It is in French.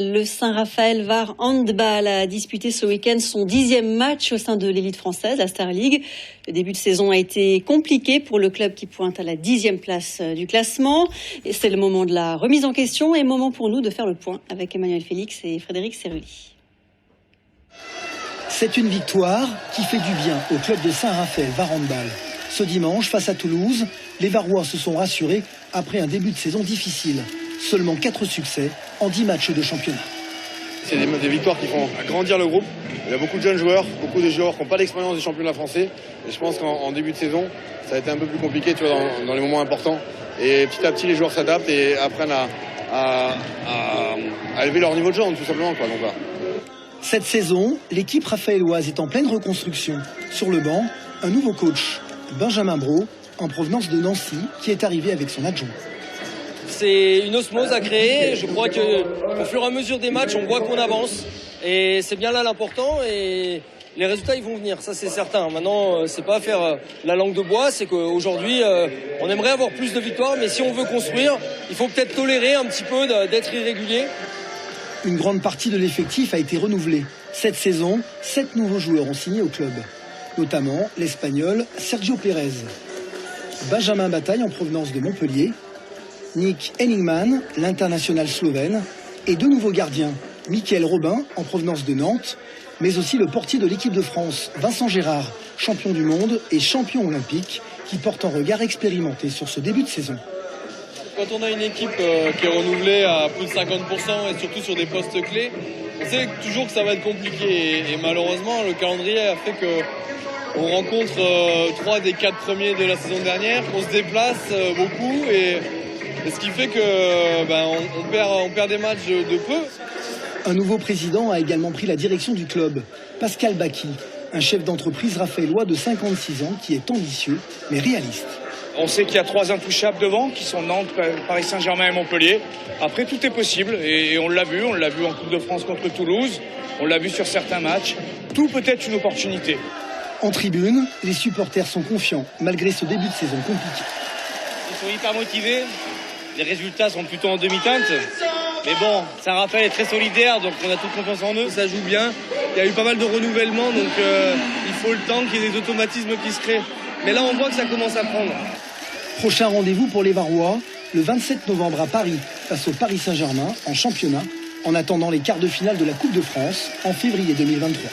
Le Saint-Raphaël Var Handball a disputé ce week-end son 10e match au sein de l'élite française, la Star League. Le début de saison a été compliqué pour le club qui pointe à la 10e place du classement. Et c'est le moment de la remise en question et moment pour nous de faire le point avec Emmanuel Félix et Frédéric Serruli. C'est une victoire qui fait du bien au club de Saint-Raphaël Var Handball. Ce dimanche, face à Toulouse, les Varois se sont rassurés après un début de saison difficile. Seulement 4 succès en 10 matchs de championnat. C'est des victoires qui font grandir le groupe. Il y a beaucoup de jeunes joueurs, beaucoup de joueurs qui n'ont pas d'expérience du championnat français. Et je pense qu'en début de saison, ça a été un peu plus compliqué tu vois, dans les moments importants. Et petit à petit, les joueurs s'adaptent et apprennent à élever leur niveau de jeu, tout simplement. Donc, voilà. Cette saison, l'équipe raphaéloise est en pleine reconstruction. Sur le banc, un nouveau coach, Benjamin Brault, en provenance de Nancy, qui est arrivé avec son adjoint. C'est une osmose à créer. Je crois qu'au fur et à mesure des matchs, on voit qu'on avance. Et c'est bien là l'important. Et les résultats, ils vont venir. Ça, c'est certain. Maintenant, c'est pas faire la langue de bois. C'est qu'aujourd'hui, on aimerait avoir plus de victoires. Mais si on veut construire, il faut peut-être tolérer un petit peu d'être irrégulier. Une grande partie de l'effectif a été renouvelée. Cette saison, 7 nouveaux joueurs ont signé au club. Notamment l'Espagnol Sergio Pérez. Benjamin Bataille en provenance de Montpellier. Nick Henningman, l'international slovène, et 2 nouveaux gardiens, Mickaël Robin, en provenance de Nantes, mais aussi le portier de l'équipe de France, Vincent Gérard, champion du monde et champion olympique, qui porte un regard expérimenté sur ce début de saison. Quand on a une équipe qui est renouvelée à plus de 50% et surtout sur des postes clés, on sait toujours que ça va être compliqué et malheureusement le calendrier a fait qu'on rencontre 3 des 4 premiers de la saison dernière, on se déplace beaucoup et ce qui fait que on perd des matchs de peu. Un nouveau président a également pris la direction du club, Pascal Baki, un chef d'entreprise raphaélois de 56 ans qui est ambitieux mais réaliste. On sait qu'il y a 3 intouchables devant, qui sont Nantes, Paris Saint-Germain et Montpellier. Après, tout est possible et on l'a vu en Coupe de France contre Toulouse, on l'a vu sur certains matchs. Tout peut être une opportunité. En tribune, les supporters sont confiants malgré ce début de saison compliqué. Ils sont hyper motivés. Les résultats sont plutôt en demi-teinte. Mais bon, Saint-Raphaël est très solidaire, donc on a toute confiance en eux. Ça joue bien. Il y a eu pas mal de renouvellements, donc il faut le temps qu'il y ait des automatismes qui se créent. Mais là, on voit que ça commence à prendre. Prochain rendez-vous pour les Varois, le 27 novembre à Paris, face au Paris Saint-Germain, en championnat, en attendant les quarts de finale de la Coupe de France, en février 2023.